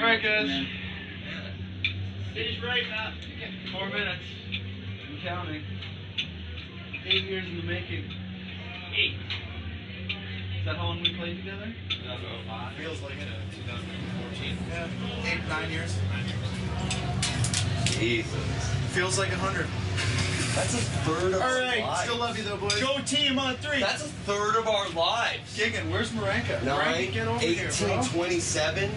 Alright, guys. Stage right now. 4 minutes. I'm counting. 8 years in the making. 8. Is that how long we played together? 2005. Feels like it. 2014. Yeah. 8, 9 years. 9 years. Jesus. Feels like 100. That's a third of our lives. Alright, still love you though, boys. Go team on 3. That's a third of our lives. Giggin, where's Marenka? 9, get over 18, here, bro. 27.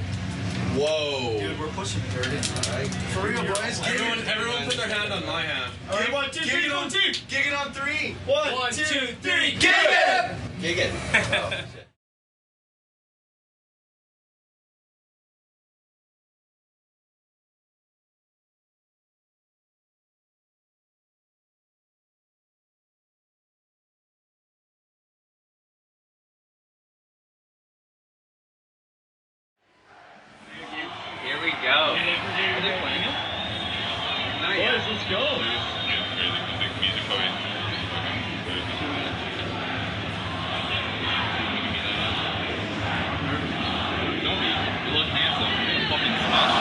Whoa. Dude, we're pushing 30. Alright. For real, boys. Everyone put their hand on my hand. Alright, 1, 2, 3, go team. Giggin on 3. 1, 2, 3, Giggin! Giggin. Oh, shit. Here we go. Are they playing it? Not yet. Boys, let's go. Don't be. You look handsome. You fucking smash.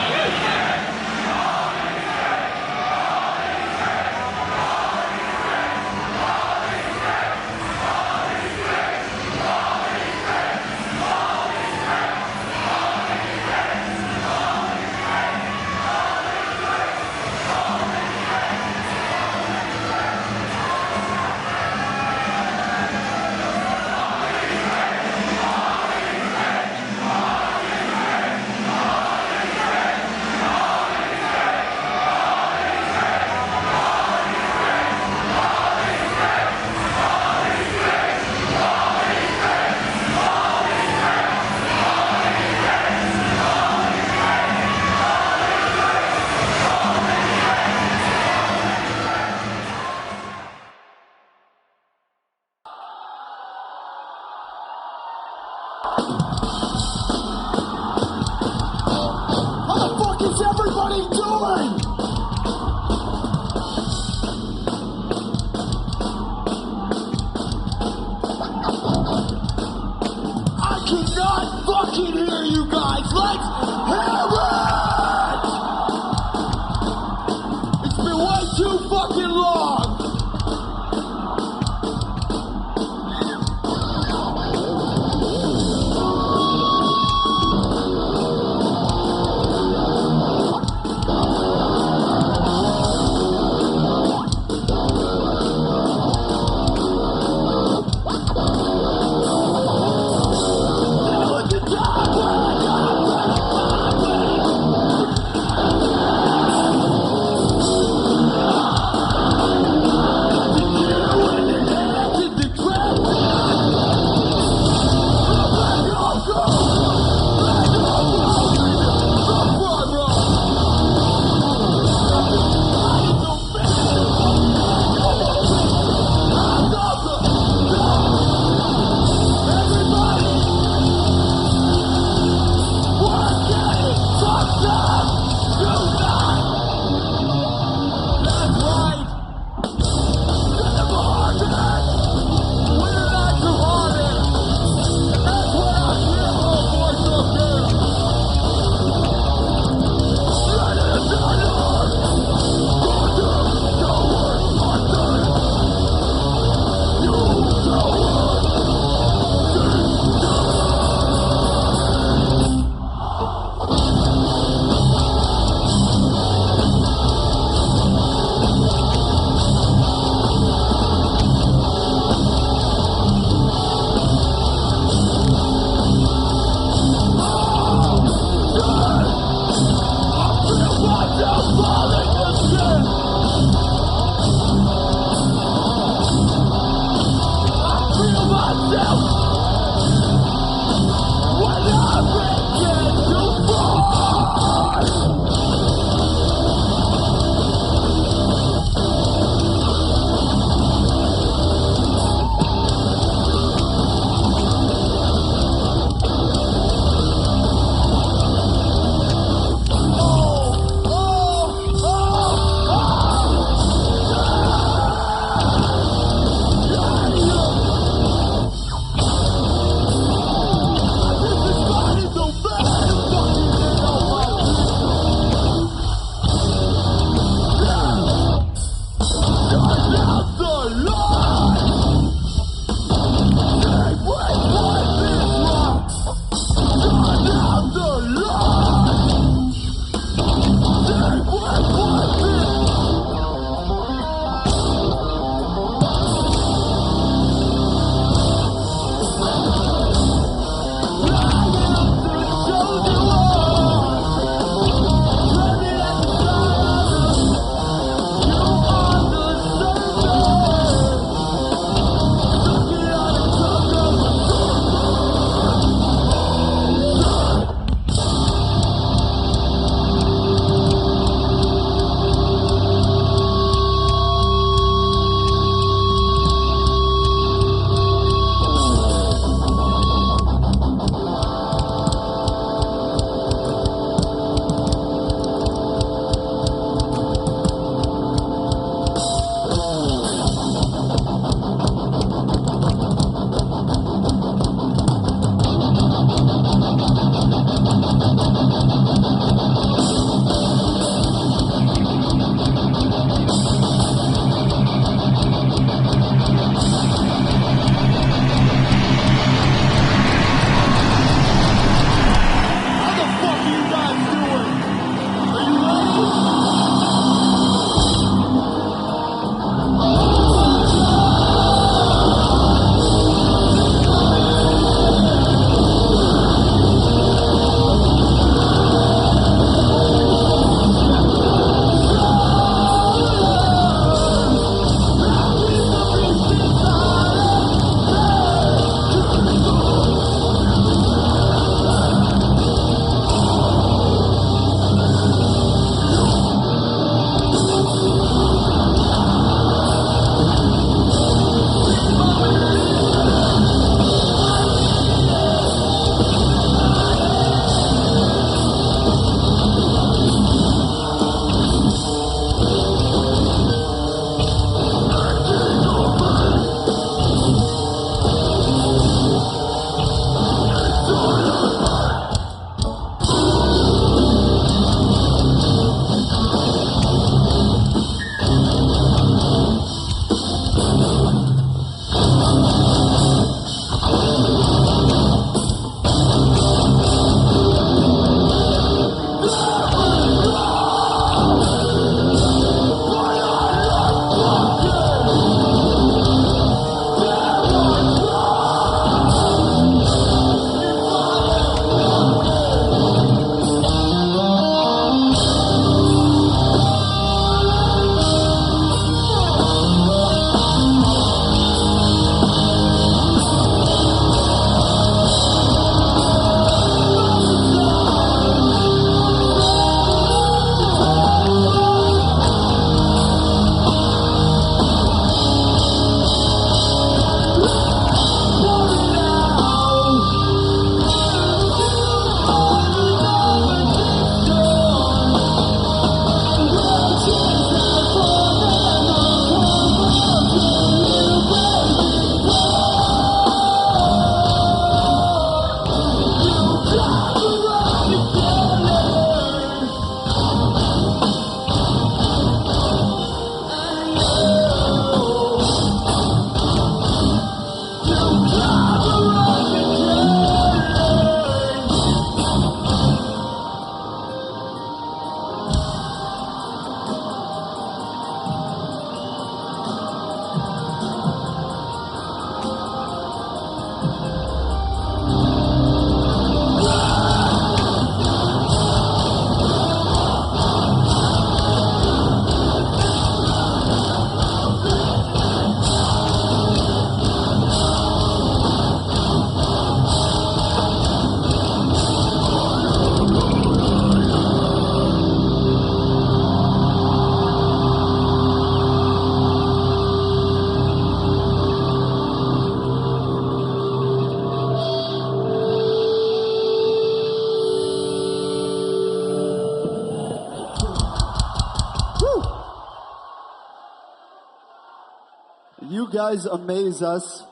guys amaze us.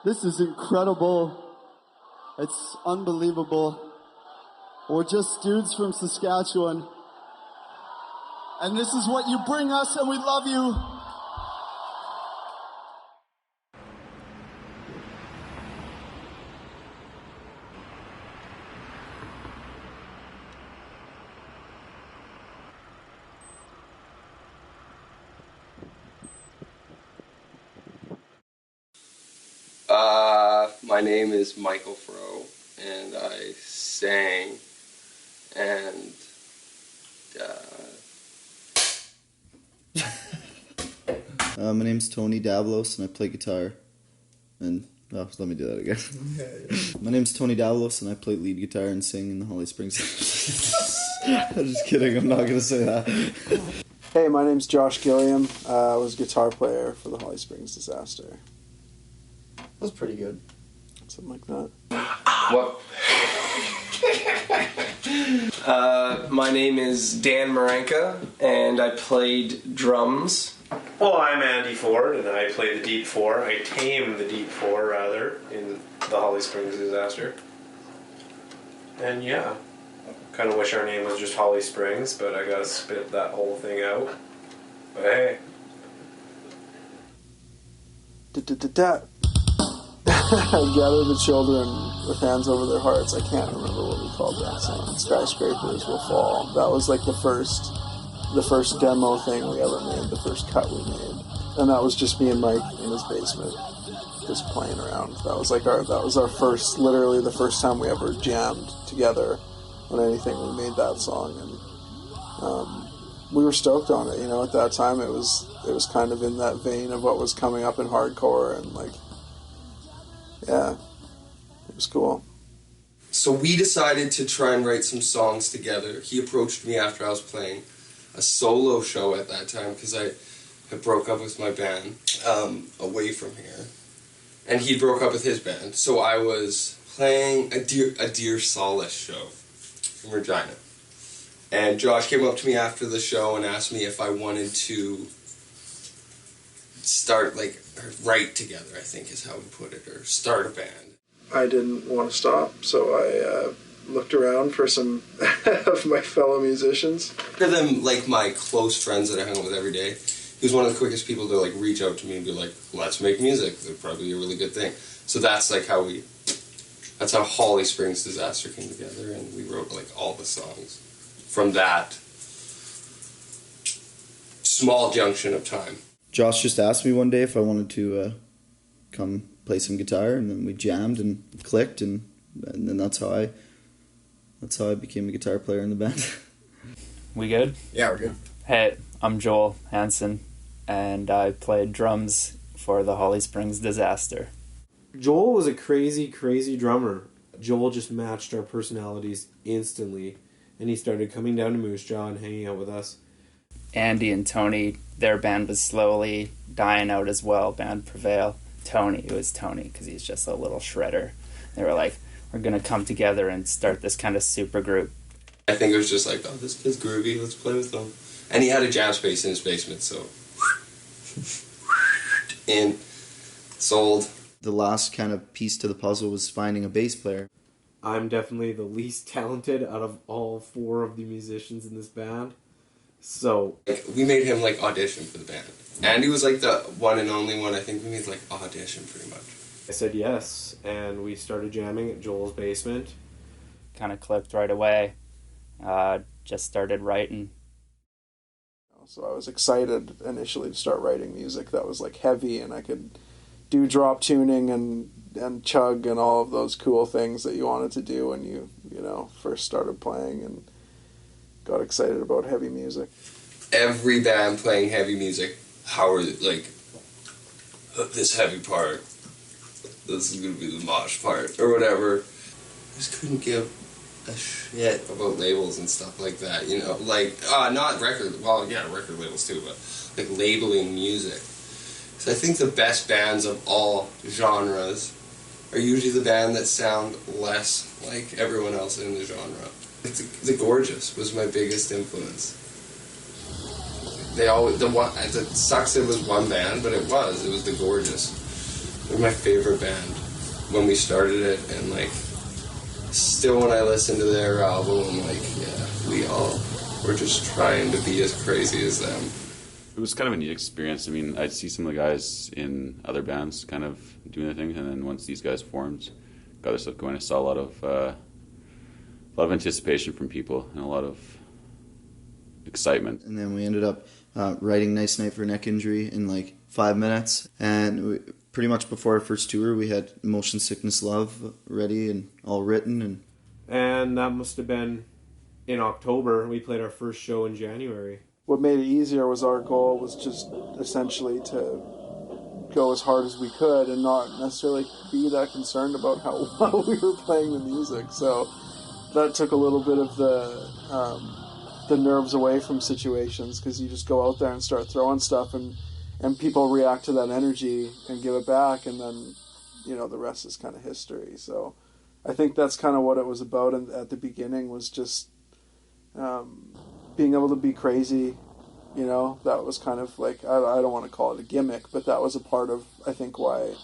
This is incredible. It's unbelievable. We're just dudes from Saskatchewan. And this is what you bring us, and we love you. My name is Michael Froh, and I sang, and my name's Tony Davalos, and I play guitar. And let me do that again. My name's Tony Davalos, and I play lead guitar and sing in the Holly Springs. I'm just kidding. I'm not gonna say that. Hey, my name's Josh Gilliam. I was a guitar player for the Holly Springs Disaster. that was pretty good. Something like that. What? My name is Dan Marenka, and I played drums. Well, I'm Andy Ford, and I play the Deep Four. I tame the Deep Four, rather, in the Holly Springs Disaster. And yeah, kind of wish our name was just Holly Springs, but I gotta spit that whole thing out. But hey. Gather the children with hands over their hearts. I can't remember what we called that song. Skyscrapers will fall. That was like the first demo thing we ever made, the first cut we made. And that was just me and Mike in his basement, just playing around. That was our first, literally the first time we ever jammed together on anything. We made that song, and we were stoked on it. You know, at that time it was kind of in that vein of what was coming up in hardcore, and like, yeah, it was cool. So we decided to try and write some songs together. He approached me after I was playing a solo show at that time, because I had broke up with my band away from here, and he broke up with his band. So I was playing a Dear Solace show in Regina, and Josh came up to me after the show and asked me if I wanted to start, like, or write together, I think is how we put it, or start a band. I didn't want to stop, so I looked around for some of my fellow musicians. They're them, like, my close friends that I hung out with every day. He was one of the quickest people to, like, reach out to me and be like, let's make music. They're probably a really good thing. So that's, like, that's how Holly Springs Disaster came together, and we wrote, like, all the songs from that small junction of time. Josh just asked me one day if I wanted to come play some guitar, and then we jammed and clicked, and then that's how I became a guitar player in the band. We good? Yeah, we're good. Hey, I'm Joel Hansen, and I played drums for the Holly Springs Disaster. Joel was a crazy, crazy drummer. Joel just matched our personalities instantly, and he started coming down to Moose Jaw and hanging out with us. Andy and Tony, their band was slowly dying out as well, band Prevail. It was Tony, because he's just a little shredder. They were like, we're going to come together and start this kind of super group. I think it was just like, oh, this kid's groovy, let's play with them. And he had a jam space in his basement, so... in. Sold. The last kind of piece to the puzzle was finding a bass player. I'm definitely the least talented out of all four of the musicians in this band. So... like, we made him, like, audition for the band. Andy was, like, the one and only one I think we made, like, audition, pretty much. I said yes, and we started jamming at Joel's basement. Kind of clicked right away. Just started writing. So I was excited initially to start writing music that was, like, heavy, and I could do drop tuning and chug and all of those cool things that you wanted to do when you first started playing, and got excited about heavy music. Every band playing heavy music, how are they, like, this heavy part, this is going to be the mosh part, or whatever. I just couldn't give a shit about labels and stuff like that, you know, like, not record, well, yeah, record labels too, but, like, labeling music. So I think the best bands of all genres are usually the band that sound less like everyone else in the genre. The Gorgeous was my biggest influence. it sucks it was one band, but it was the Gorgeous. They're my favorite band when we started it, and like still when I listen to their album, I'm like, yeah, we're just trying to be as crazy as them. It was kind of a neat experience. I mean, I'd see some of the guys in other bands kind of doing their thing, and then once these guys formed, got their stuff going, I saw a lot of anticipation from people and a lot of excitement. And then we ended up writing Nice Night for Neck Injury in like 5 minutes, and pretty much before our first tour, we had Motion Sickness Love ready and all written. And that must have been in October. We played our first show in January. What made it easier was our goal was just essentially to go as hard as we could and not necessarily be that concerned about how well we were playing the music. So that took a little bit of the nerves away from situations, because you just go out there and start throwing stuff and people react to that energy and give it back, and then, you know, the rest is kind of history. So I think that's kind of what it was about at the beginning, was just being able to be crazy. You know, that was kind of like, I don't want to call it a gimmick, but that was a part of, I think, why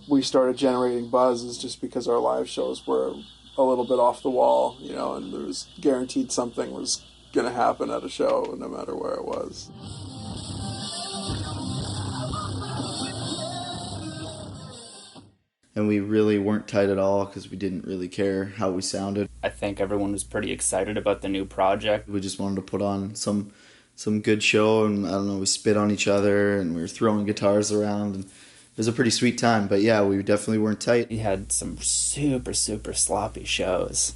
we started generating buzz, is just because our live shows were a little bit off the wall, you know, and there was guaranteed something was going to happen at a show no matter where it was. And we really weren't tight at all because we didn't really care how we sounded. I think everyone was pretty excited about the new project. We just wanted to put on some good show, and I don't know, we spit on each other and we were throwing guitars around, and it was a pretty sweet time. But yeah, we definitely weren't tight. We had some super, super sloppy shows.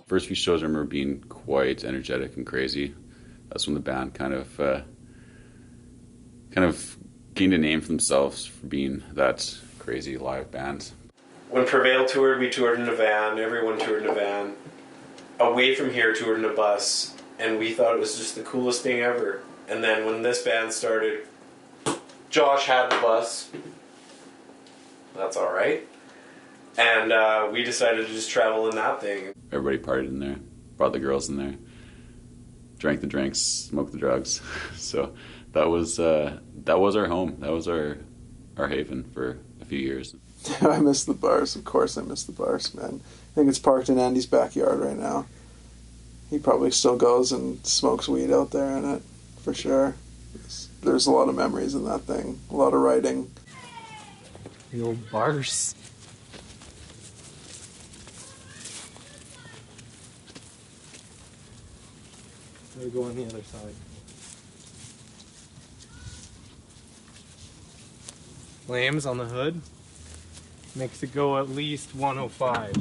First few shows I remember being quite energetic and crazy. That's when the band kind of gained a name for themselves for being that crazy live band. When Prevail toured, we toured in a van. Everyone toured in a van. Away from here, toured in a bus, and we thought it was just the coolest thing ever. And then when this band started, Josh had the bus. That's all right. And we decided to just travel in that thing. Everybody partied in there, brought the girls in there, drank the drinks, smoked the drugs. So that was our home. That was our haven for a few years. I miss the Barse. Of course I miss the Barse, man. I think it's parked in Andy's backyard right now. He probably still goes and smokes weed out there in it, for sure. There's a lot of memories in that thing. A lot of writing. The old Barse. We'll go on the other side. Flames on the hood. Makes it go at least 105.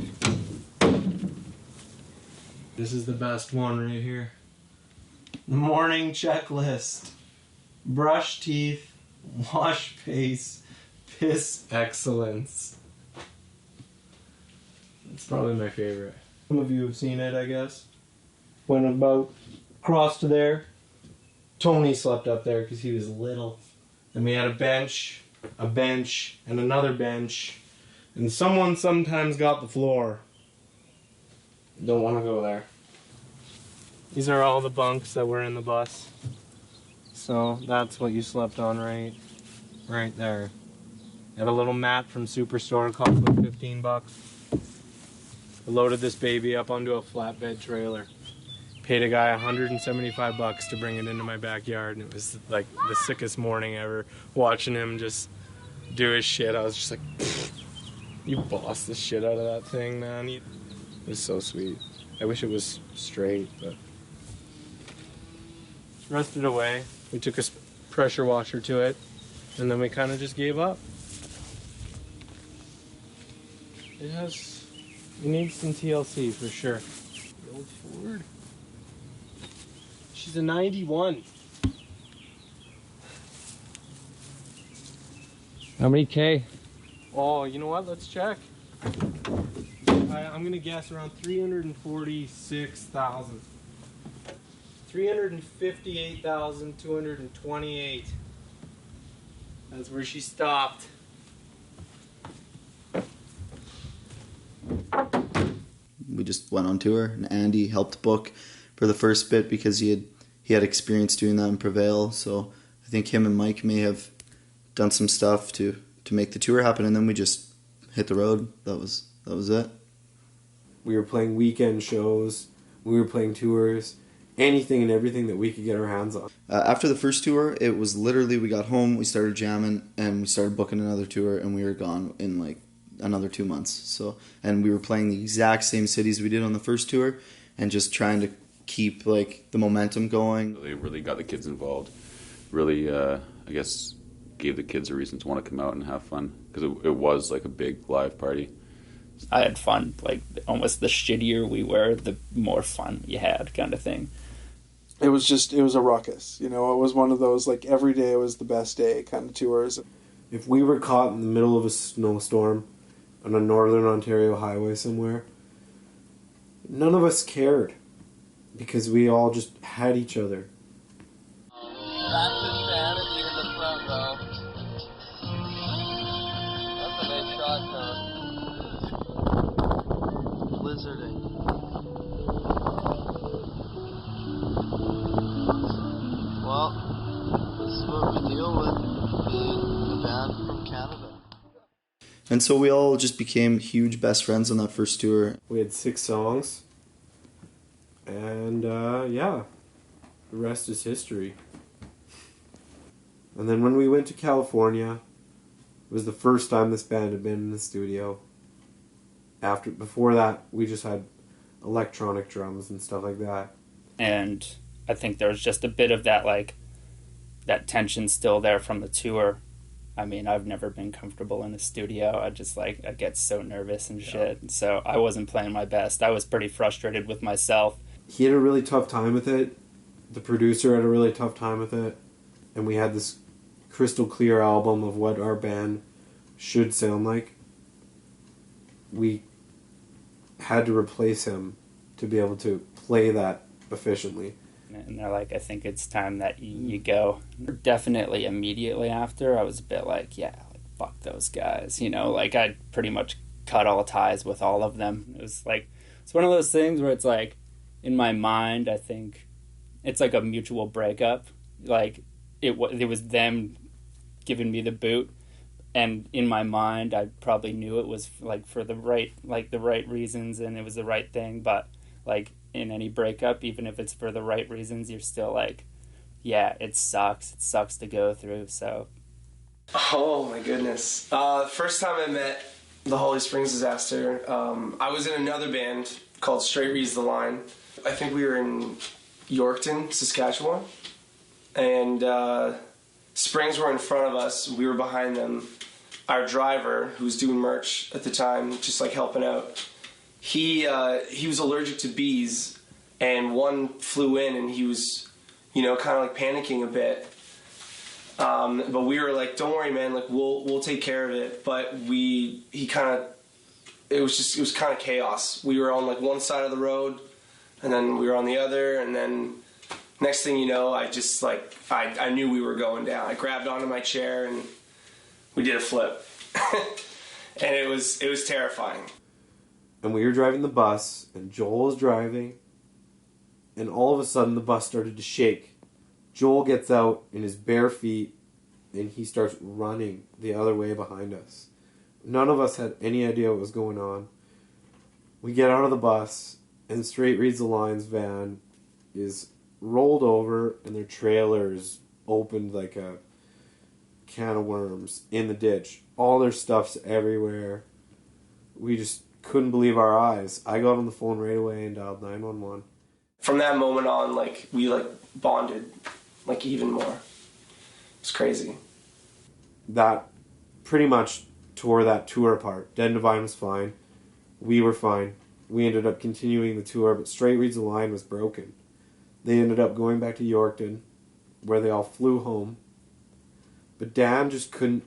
This is the best one right here. The morning checklist. Brush teeth, wash face, piss excellence. It's probably my favorite. Some of you have seen it, I guess. Went about across to there. Tony slept up there because he was little. And we had a bench, and another bench. And someone sometimes got the floor. Don't want to go there. These are all the bunks that were in the bus. So that's what you slept on right there. Had a little mat from Superstore, cost about $15. I loaded this baby up onto a flatbed trailer. Paid a guy $175 to bring it into my backyard, and it was like the sickest morning ever. Watching him just do his shit, I was just like, you bossed the shit out of that thing, man. It was so sweet. I wish it was straight, but rested away. We took a pressure washer to it, and then we kind of just gave up. It needs some TLC for sure. The old Ford. She's a 91. How many K? Oh, you know what? Let's check. I'm gonna guess around 346,000. 358,228. That's where she stopped. We just went on tour, and Andy helped book for the first bit because he had experience doing that in Prevail. So I think him and Mike may have done some stuff to make the tour happen, and then we just hit the road. That was it. We were playing weekend shows. We were playing tours. Anything and everything that we could get our hands on. After the first tour, it was literally we got home, we started jamming, and we started booking another tour, and we were gone in like another 2 months. So, and we were playing the exact same cities we did on the first tour, and just trying to keep like the momentum going. They really got the kids involved. Really, I guess, gave the kids a reason to want to come out and have fun, because it was like a big live party. I had fun. Like, almost the shittier we were, the more fun you had, kind of thing. It was a ruckus. You know, it was one of those, like, every day was the best day kind of tours. If we were caught in the middle of a snowstorm on a northern Ontario highway somewhere, none of us cared, because we all just had each other. Back to Sanity in the front row. That's a nice shot, Tone. Blizzarding. Well, this is what we deal with being a band from Canada. And so we all just became huge best friends on that first tour. We had 6 songs, and yeah, the rest is history. And then when we went to California, it was the first time this band had been in the studio. Before that, we just had electronic drums and stuff like that. And I think there was just a bit of that, like, that tension still there from the tour. I mean, I've never been comfortable in a studio. I get so nervous and shit. So I wasn't playing my best. I was pretty frustrated with myself. He had a really tough time with it. The producer had a really tough time with it. And we had this crystal clear album of what our band should sound like. We had to replace him to be able to play that efficiently. And they're like, I think it's time that you go. Definitely immediately after, I was a bit like, yeah, like, fuck those guys. You know, like, I'd pretty much cut all ties with all of them. It was like, it's one of those things where it's like, in my mind, I think it's like a mutual breakup. Like, it was them giving me the boot, and in my mind I probably knew it was like for the right reasons, and it was the right thing. But like in any breakup, even if it's for the right reasons, you're still like, yeah, it sucks to go through. So oh my goodness, first time I met the Holly Springs Disaster, I was in another band called Straight Reads the Line. I think we were in Yorkton, Saskatchewan, and Springs were in front of us, we were behind them. Our driver, who was doing merch at the time, just like helping out, he was allergic to bees, and one flew in, and he was, you know, kind of like panicking a bit. But we were like, "Don't worry, man. Like we'll take care of it." But it was kind of chaos. We were on like one side of the road, and then we were on the other, and then next thing you know, I knew we were going down. I grabbed onto my chair and we did a flip. And it was terrifying. And we were driving the bus, and Joel was driving, and all of a sudden the bus started to shake. Joel gets out in his bare feet, and he starts running the other way behind us. None of us had any idea what was going on. We get out of the bus, and Straight Reads the Line's van is rolled over, and their trailer's opened like a can of worms in the ditch. All their stuff's everywhere. We just couldn't believe our eyes. I got on the phone right away and dialed 911. From that moment on, like, we like bonded like even more. It's crazy. That pretty much tore that tour apart. Dead and Divine was fine. We were fine. We ended up continuing the tour, but Straight Reads the Line was broken. They ended up going back to Yorkton, where they all flew home. But Dan just couldn't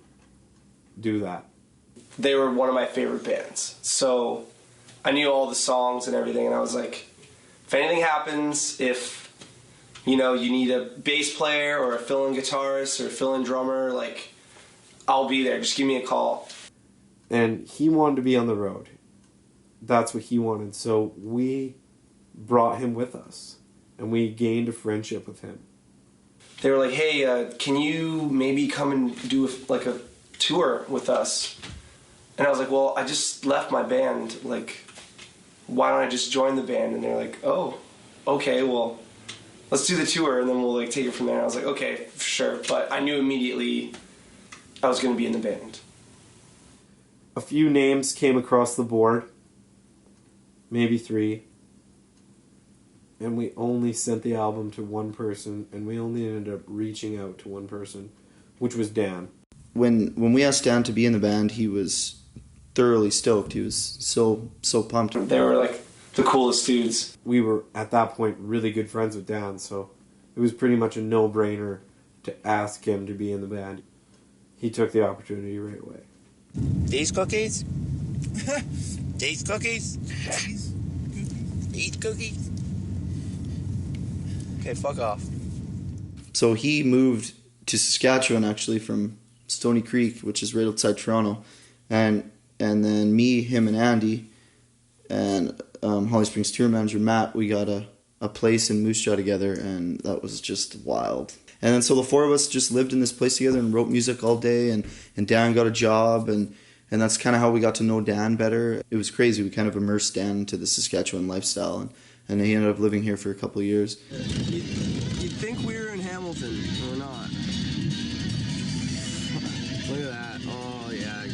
do that. They were one of my favorite bands. So I knew all the songs and everything, and I was like, if anything happens, if you know, you need a bass player or a fill-in guitarist or a fill-in drummer, like, I'll be there. Just give me a call. And he wanted to be on the road. That's what he wanted. So we brought him with us. And we gained a friendship with him. They were like, hey, can you maybe come and do like a tour with us? And I was like, well, I just left my band. Like, why don't I just join the band? And they're like, oh, okay, well, let's do the tour and then we'll like take it from there. And I was like, okay, sure. But I knew immediately I was going to be in the band. A few names came across the board. Maybe 3. And we only sent the album to one person, and we only ended up reaching out to one person, which was Dan. When we asked Dan to be in the band, he was thoroughly stoked. He was so pumped. They were like the coolest dudes. We were, at that point, really good friends with Dan, so it was pretty much a no-brainer to ask him to be in the band. He took the opportunity right away. These cookies? These cookies? These cookies? Okay, fuck off. So he moved to Saskatchewan, actually, from Stony Creek, which is right outside Toronto. And then me, him, and Andy, and Holly Springs tour manager Matt, we got a place in Moose Jaw together, and that was just wild. And then so the 4 of us just lived in this place together and wrote music all day, and Dan got a job, and that's kind of how we got to know Dan better. It was crazy. We kind of immersed Dan into the Saskatchewan lifestyle, and he ended up living here for a couple of years. You'd think we were in Hamilton, but we're not. Look at that. Oh, yeah.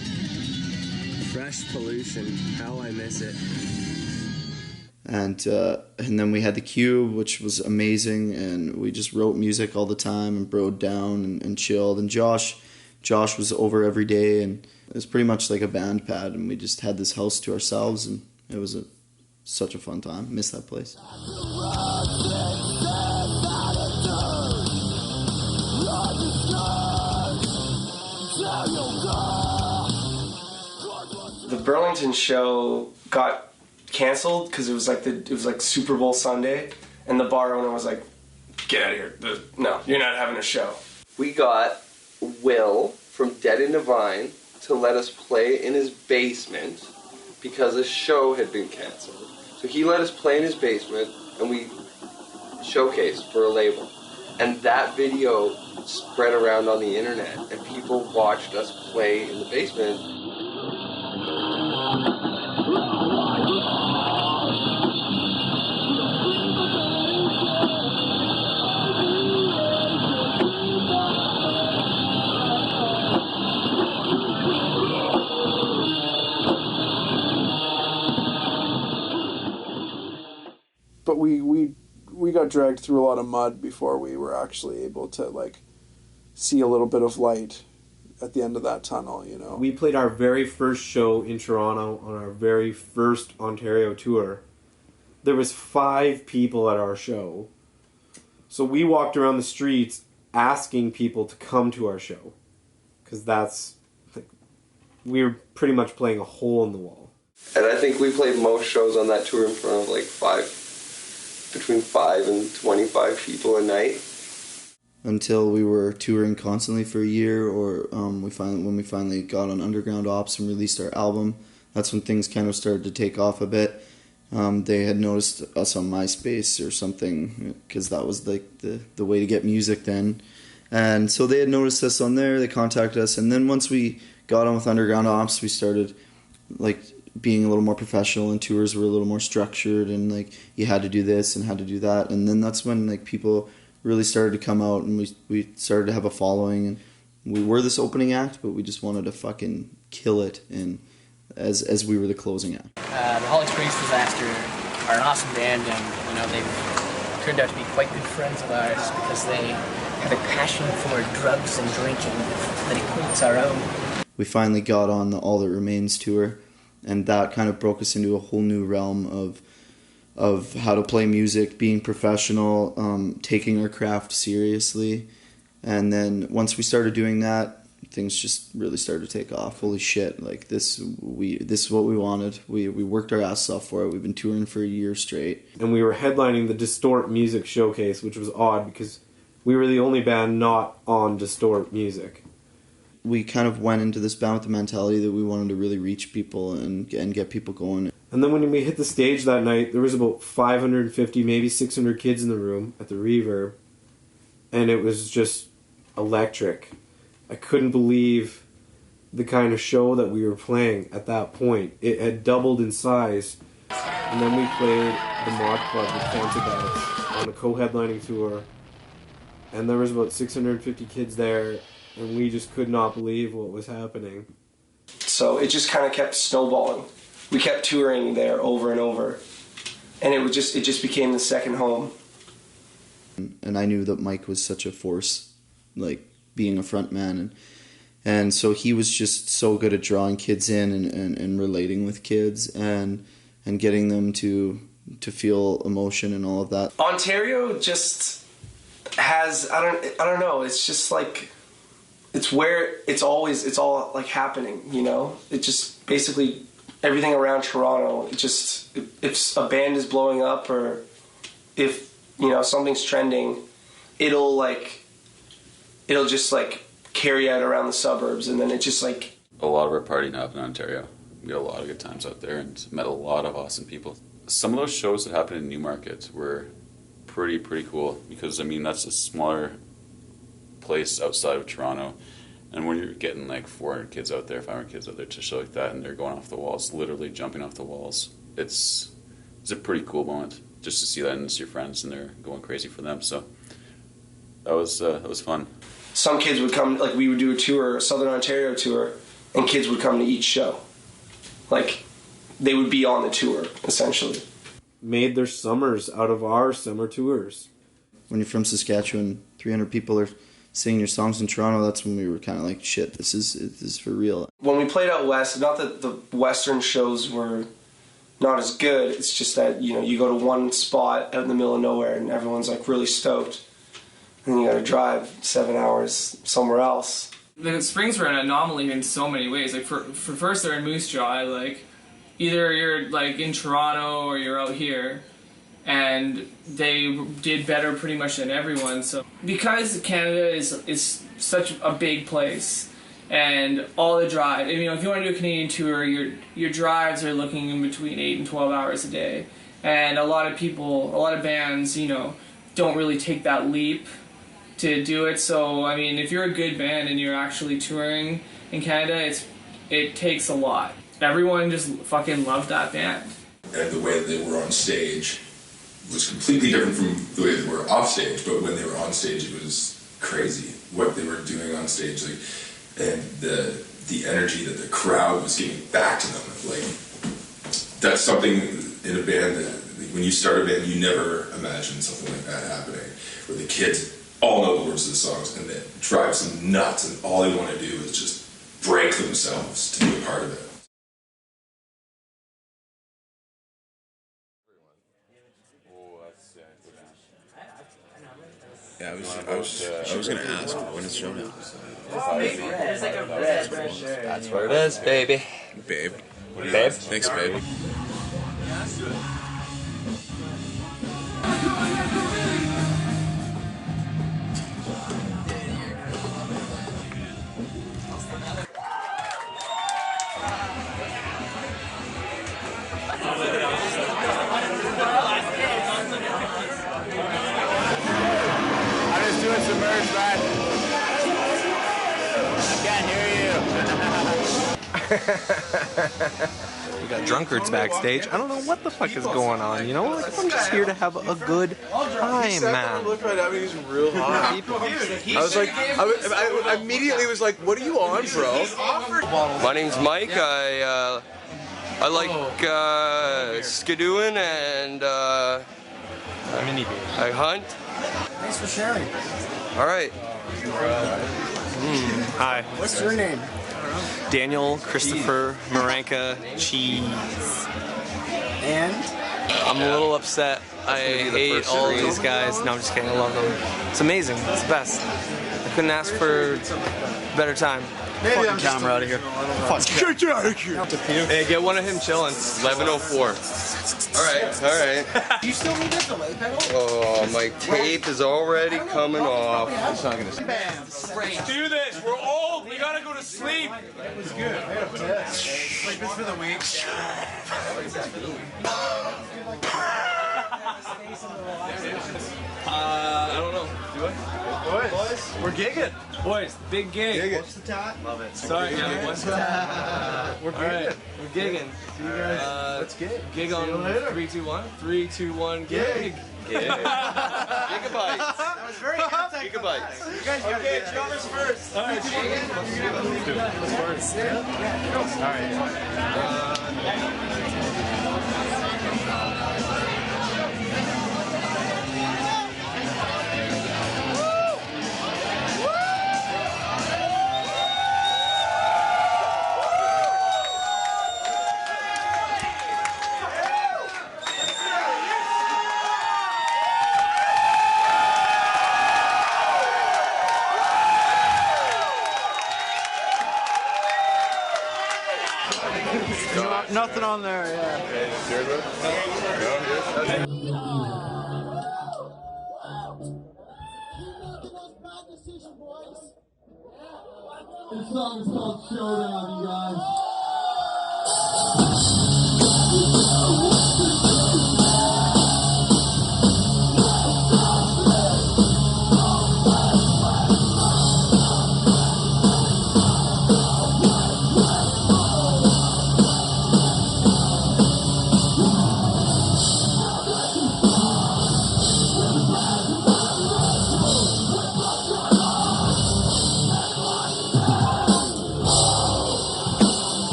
Fresh pollution. How I miss it. And then we had the Cube, which was amazing, and we just wrote music all the time and broed down and chilled. And Josh was over every day, and it was pretty much like a band pad, and we just had this house to ourselves, and it was such a fun time. Miss that place. The Burlington show got canceled because it was like Super Bowl Sunday, and the bar owner was like, "Get out of here! No, you're not having a show." We got Will from Dead and Divine to let us play in his basement because a show had been canceled. So he let us play in his basement, and we showcased for a label. And that video spread around on the internet, and people watched us play in the basement. But we got dragged through a lot of mud before we were actually able to like see a little bit of light at the end of that tunnel, you know. We played our very first show in Toronto on our very first Ontario tour. There was 5 people at our show. So we walked around the streets asking people to come to our show. Because we were pretty much playing a hole in the wall. And I think we played most shows on that tour in front of like between 5 and 25 people a night. Until we were touring constantly for a year, or when we finally got on Underground Ops and released our album, that's when things kind of started to take off a bit. They had noticed us on MySpace or something, because that was like the way to get music then. And so they had noticed us on there, they contacted us, and then once we got on with Underground Ops, we started like being a little more professional, and tours were a little more structured, and like you had to do this and had to do that. And then that's when like people really started to come out, and we started to have a following, and we were this opening act, but we just wanted to fucking kill it, and as we were the closing act. The Holly Springs Disaster are an awesome band, and they've turned out to be quite good friends of ours because they have a passion for drugs and drinking that equates our own. We finally got on the All That Remains tour, and that kind of broke us into a whole new realm of how to play music, being professional, taking our craft seriously. And then once we started doing that, things just really started to take off. Holy shit, like this is what we wanted. We worked our asses off for it. We've been touring for a year straight. And we were headlining the Distort Music Showcase, which was odd because we were the only band not on Distort Music. We kind of went into this band with the mentality that we wanted to really reach people and get people going. And then when we hit the stage that night, there was about 550, maybe 600 kids in the room at the Reverb. And it was just electric. I couldn't believe the kind of show that we were playing at that point. It had doubled in size. And then we played the Mod Club with Fancy Bats on a co-headlining tour. And there was about 650 kids there, and we just could not believe what was happening. So it just kind of kept snowballing. We kept touring there over and over. And it just became the second home. And I knew that Mike was such a force, like being a front man, and so he was just so good at drawing kids in and relating with kids and getting them to feel emotion and all of that. Ontario just has I don't know, it's just like it's where it's all like happening, you know? It just basically everything around Toronto, it just if a band is blowing up or if you know something's trending, it'll just like carry out around the suburbs, and then it just like a lot of our partying happened in Ontario. We had a lot of good times out there and met a lot of awesome people. Some of those shows that happened in Newmarket were pretty cool because I mean that's a smaller place outside of Toronto, and when you're getting like 400 kids out there, 500 kids out there to a show like that, and they're going off the walls, literally jumping off the walls, it's a pretty cool moment just to see that and see your friends and they're going crazy for them. So that was fun. Some kids would come, like we would do a tour, a Southern Ontario tour, and kids would come to each show. Like they would be on the tour essentially. Made their summers out of our summer tours. When you're from Saskatchewan, 300 people are singing your songs in Toronto. That's when we were kind of like, shit, this is for real. When we played out west, not that the western shows were not as good, it's just that, you know, you go to one spot out in the middle of nowhere and everyone's like really stoked. And then you gotta drive 7 hours somewhere else. The Springs were an anomaly in so many ways. Like for first they're in Moose Jaw, like either you're like in Toronto or you're out here, and they did better pretty much than everyone. So because Canada is such a big place, and all the drive, you know, if you want to do a Canadian tour, your drives are looking in between 8 and 12 hours a day, and a lot of bands, you know, don't really take that leap to do it. So I mean, if you're a good band and you're actually touring in Canada, it takes a lot. Everyone just fucking loved that band. And the way that they were on stage was completely different from the way they were off stage, but when they were on stage it was crazy what they were doing on stage, like, and the energy that the crowd was giving back to them. Like, that's something in a band that when you start a band you never imagine something like that happening, where the kids all know the words of the songs and it drives them nuts and all they want to do is just break themselves to be a part of it. Yeah, I was gonna ask, when is Showdown? That's what it is, baby. Babe. Babe. Thanks, babe. Submerged, man. I can't hear you. We got drunkards backstage. I don't know what the fuck is going on, you know? Like, I'm just here to have a good time, man. Look right at me, he's real hot. I was like, I immediately was like, what are you on, bro? My name's Mike. I like skidooing and I hunt. Thanks for sharing. All right. Hi. What's your name? Daniel Christopher Maranka Cheese. And? I'm a little upset. I hate all of these guys. No, I'm just kidding. I love them. It's amazing. It's the best. I couldn't ask for a better time. fucking camera out of here. Get you out of here. Hey, get one of him chilling. 11:04. Alright. You still need this delay pedal? Oh, my tape is already coming off. It's not gonna Let's do this. We're old. We gotta go to sleep. It was good. Sleep is for the weak. I don't know. Do I? Boys, we're gigging. Boys, big gig. What's the top? Love it. Sorry, yeah, what's the We're gigging. Alright, we're gigging. See you guys. Let's gig. Gig See on you later. 3, 2, 1. 3, 2, 1, gig. Gigabytes. That was very Gigabytes. You guys gotta Okay, get drummers first. Alright, first. Nothing on there, yeah. This song is called Showdown, you guys.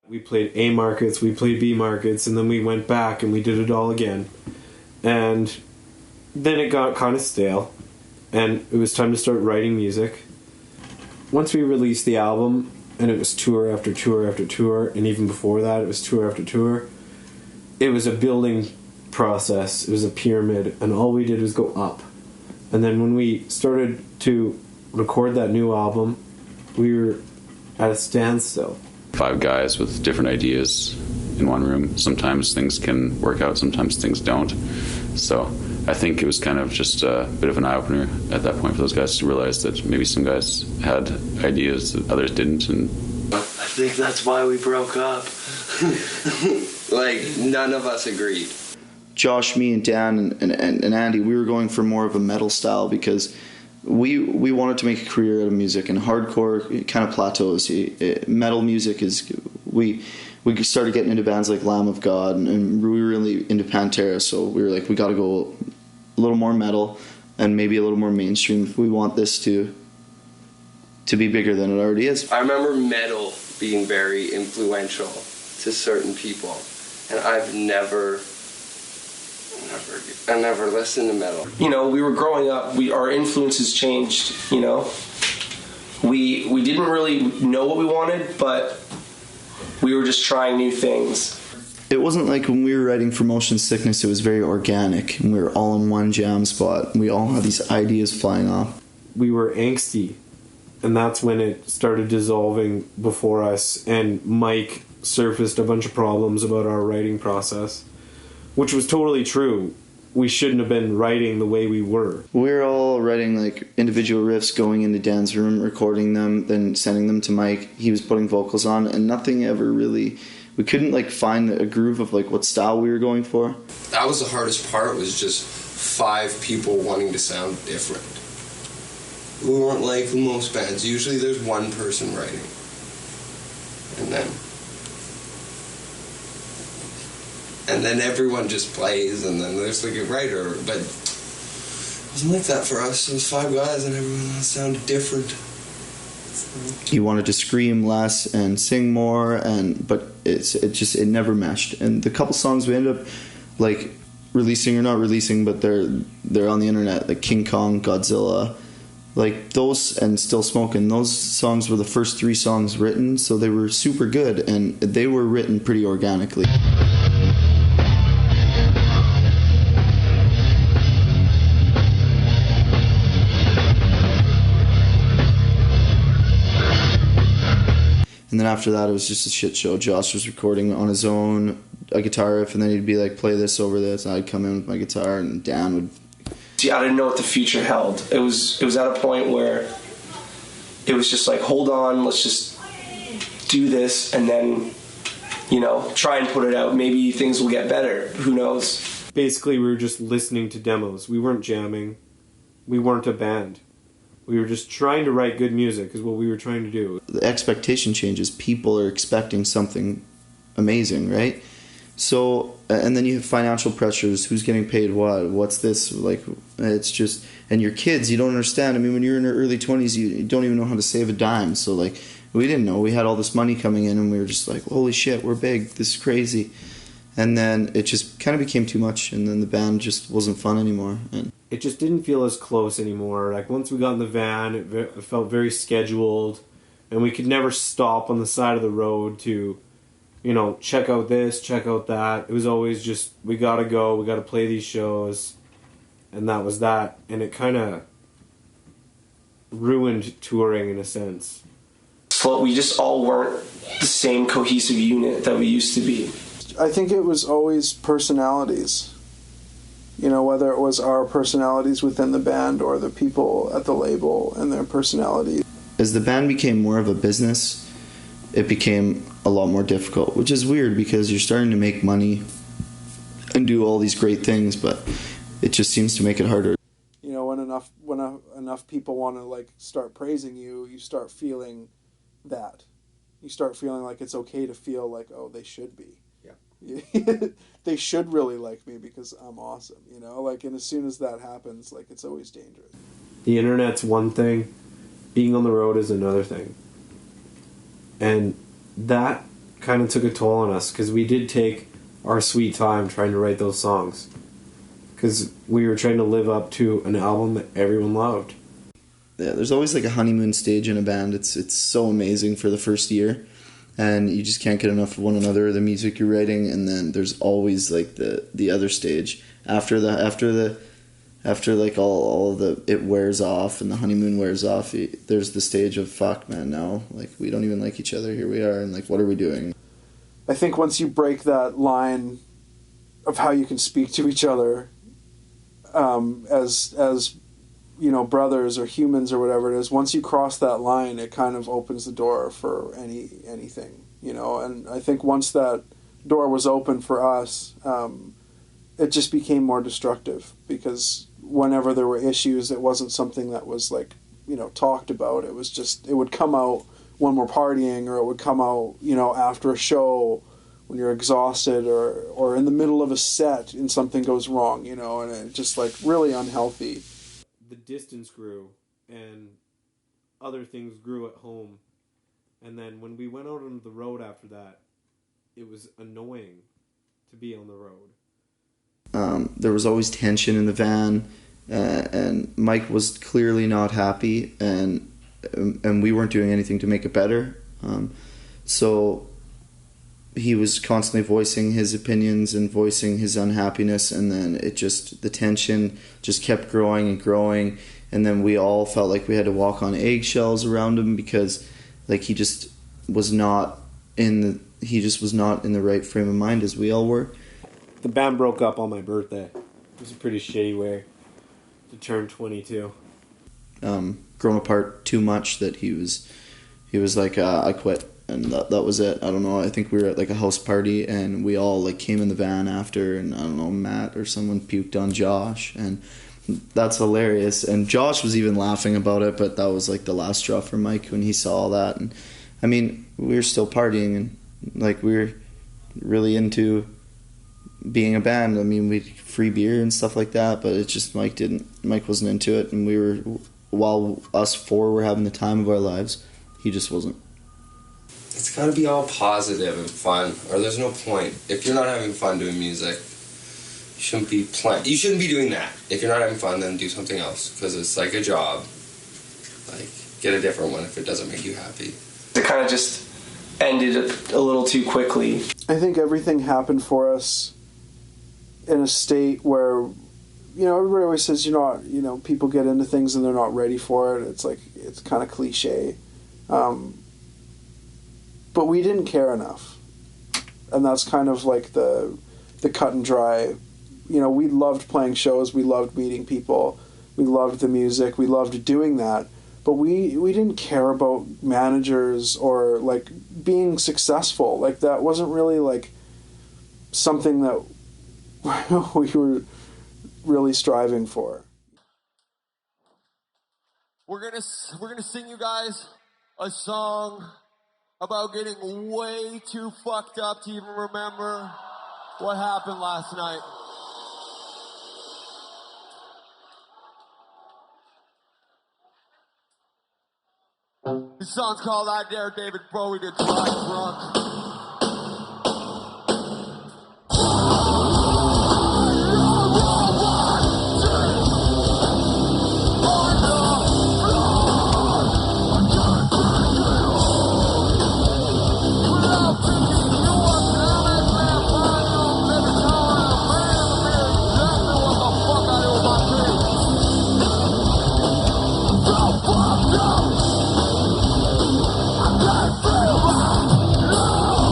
We played A markets, we played B markets, and then we went back and we did it all again. And then it got kind of stale, and it was time to start writing music. Once we released the album, and it was tour after tour after tour, and even before that it was tour after tour, it was a building process, it was a pyramid, and all we did was go up. And then when we started to record that new album, we were at a standstill. 5 guys with different ideas in one room. Sometimes things can work out, sometimes things don't. So I think it was kind of just a bit of an eye-opener at that point for those guys to realize that maybe some guys had ideas that others didn't. And I think that's why we broke up. Like, none of us agreed. Josh, me, and Dan, and Andy, we were going for more of a metal style because we wanted to make a career out of music, and hardcore kind of plateaus. Metal music is... We started getting into bands like Lamb of God, and we were really into Pantera, so we were like, we got to go a little more metal and maybe a little more mainstream if we want this to be bigger than it already is. I remember metal being very influential to certain people, and I never listened to metal. You know, we were growing up, our influences changed, you know. We didn't really know what we wanted, but we were just trying new things. It wasn't like when we were writing for Motion Sickness, it was very organic, and we were all in one jam spot. We all had these ideas flying off. We were angsty, and that's when it started dissolving before us, and Mike surfaced a bunch of problems about our writing process, which was totally true. We shouldn't have been writing the way we were. We were all writing like individual riffs, going into Dan's room, recording them, then sending them to Mike. He was putting vocals on, and nothing ever really... We couldn't like find a groove of like what style we were going for. That was the hardest part, was just 5 people wanting to sound different. We weren't like most bands. Usually there's one person writing. And then everyone just plays, and then there's like a writer. But it wasn't like that for us. It was 5 guys, and everyone sounded different. He wanted to scream less and sing more, but it never meshed. And the couple songs we ended up like releasing or not releasing, but they're on the internet, like King Kong, Godzilla, like those, and Still Smoking. Those songs were the first 3 songs written, so they were super good, and they were written pretty organically. And then after that, it was just a shit show. Josh was recording on his own a guitar riff, and then he'd be like, play this over this, and I'd come in with my guitar, and Dan would... See, I didn't know what the future held. It was at a point where it was just like, hold on, let's just do this, and then, you know, try and put it out. Maybe things will get better. Who knows? Basically, we were just listening to demos. We weren't jamming. We weren't a band. We were just trying to write good music is what we were trying to do. The expectation changes. People are expecting something amazing, right? So, and then you have financial pressures. Who's getting paid what? What's this? Like, it's just... And your kids, you don't understand. I mean, when you're in your early 20s, you don't even know how to save a dime. So, like, we didn't know. We had all this money coming in, and we were just like, holy shit, we're big. This is crazy. And then it just kind of became too much, and then the band just wasn't fun anymore. And it just didn't feel as close anymore. Like, once we got in the van, it felt very scheduled, and we could never stop on the side of the road to, you know, check out this, check out that. It was always just, we gotta go, we gotta play these shows, and that was that. And it kind of ruined touring in a sense. We just all weren't the same cohesive unit that we used to be. I think it was always personalities. You know, whether it was our personalities within the band or the people at the label and their personalities. As the band became more of a business, it became a lot more difficult, which is weird because you're starting to make money and do all these great things, but it just seems to make it harder. You know, when enough people want to like start praising you, you start feeling that. You start feeling like it's okay to feel like, oh, they should be. They should really like me because I'm awesome, you know? Like, and as soon as that happens, like, it's always dangerous. The internet's one thing, being on the road is another thing. And that kind of took a toll on us because we did take our sweet time trying to write those songs. Because we were trying to live up to an album that everyone loved. Yeah, there's always like a honeymoon stage in a band. It's so amazing for the first year, and you just can't get enough of one another, the music you're writing, and then there's always like the other stage after like all of the it wears off and the honeymoon wears off. There's the stage of fuck, man. Now like we don't even like each other. Here we are, and like what are we doing? I think once you break that line of how you can speak to each other, as you know, brothers or humans or whatever it is, once you cross that line, it kind of opens the door for anything, you know. And I think once that door was open for us, it just became more destructive, because whenever there were issues, it wasn't something that was like, you know, talked about. It was just, it would come out when we're partying, or it would come out, you know, after a show when you're exhausted, or in the middle of a set and something goes wrong, you know, and it's just like really unhealthy. The distance grew, and other things grew at home. And then when we went out on the road after that, it was annoying to be on the road. There was always tension in the van, and Mike was clearly not happy, and we weren't doing anything to make it better. So he was constantly voicing his opinions and voicing his unhappiness, and then the tension just kept growing and growing, and then we all felt like we had to walk on eggshells around him, because like he just was not in the right frame of mind, as we all were. The band broke up on my birthday. It was a pretty shitty way to turn 22. Grown apart too much that he was like, I quit. And that was it. I don't know. I think we were at like a house party, and we all like came in the van after, and I don't know, Matt or someone puked on Josh, and that's hilarious. And Josh was even laughing about it, but that was like the last straw for Mike when he saw all that. And I mean, we were still partying, and like we were really into being a band. I mean, we free beer and stuff like that, but it just Mike wasn't into it, and we were, while us four were having the time of our lives, he just wasn't. It's got to be all positive and fun, or there's no point. If you're not having fun doing music, you shouldn't be playing. You shouldn't be doing that. If you're not having fun, then do something else, because it's like a job. Like, get a different one if it doesn't make you happy. It kind of just ended a little too quickly. I think everything happened for us in a state where, you know, everybody always says people get into things and they're not ready for it. It's like, it's kind of cliche. But we didn't care enough. And that's kind of like the cut and dry. You know, we loved playing shows, we loved meeting people, we loved the music, we loved doing that. But we didn't care about managers or like being successful. Like that wasn't really like something that we were really striving for. We're gonna sing you guys a song about getting way too fucked up to even remember what happened last night. This song's called I Dare David Bowie to Drive Drunk. No!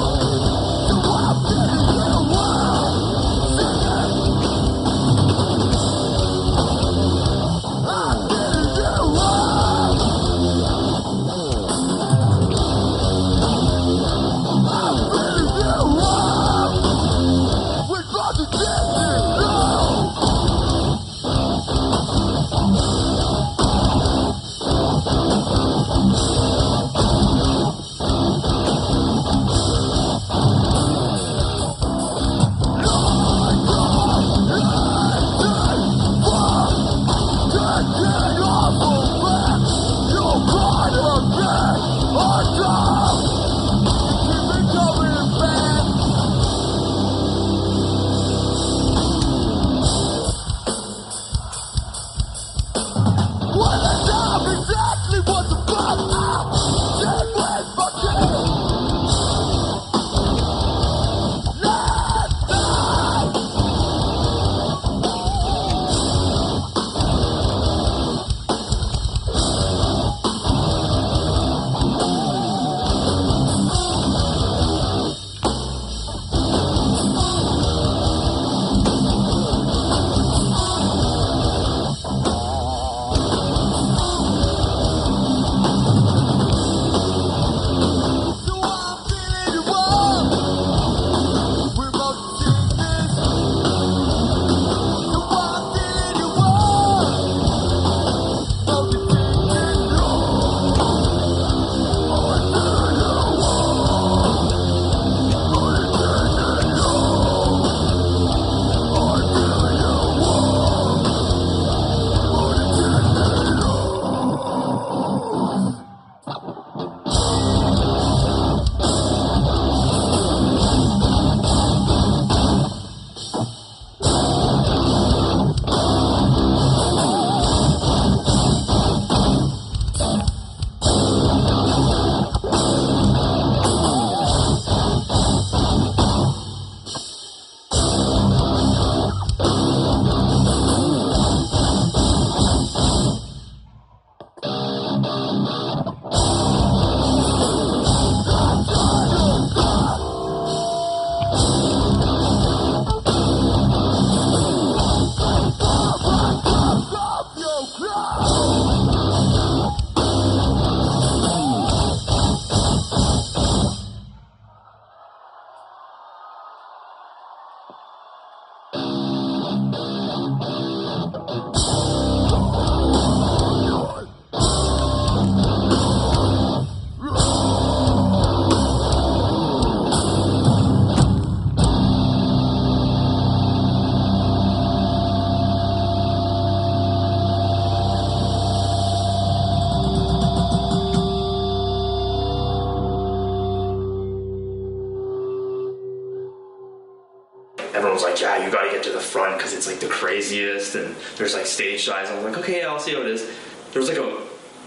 everyone was like, yeah, you gotta get to the front because it's like the craziest, and there's like stage size. I was like, okay, yeah, I'll see how it is. There was like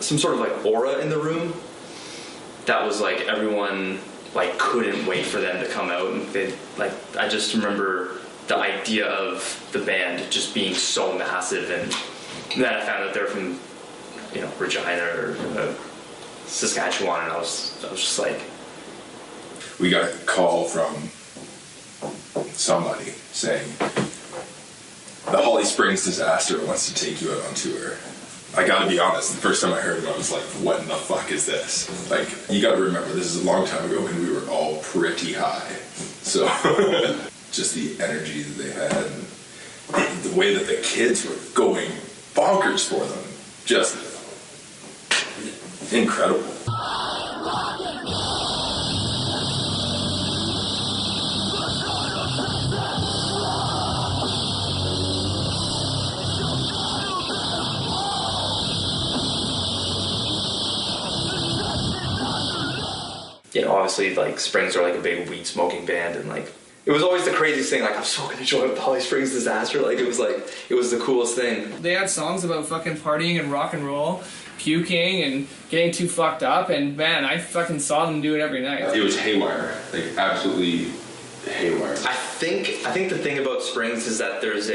some sort of like aura in the room that was like everyone like couldn't wait for them to come out, and they like, I just remember the idea of the band just being so massive, and then I found out they're from, you know, Regina or Saskatchewan, and I was just like, we got a call from somebody saying the Holly Springs Disaster wants to take you out on tour. I gotta be honest, the first time I heard it, I was like, what in the fuck is this? Like, you gotta remember, this is a long time ago when we were all pretty high. So, just the energy that they had, and the way that the kids were going bonkers for them, just incredible. You know, obviously, like, Springs are like a big weed smoking band, and like, it was always the craziest thing. Like, I'm so gonna join with the Holly Springs Disaster. Like, it was the coolest thing. They had songs about fucking partying and rock and roll, puking and getting too fucked up, and man, I fucking saw them do it every night. It was haywire, like absolutely haywire. I think the thing about Springs is that there is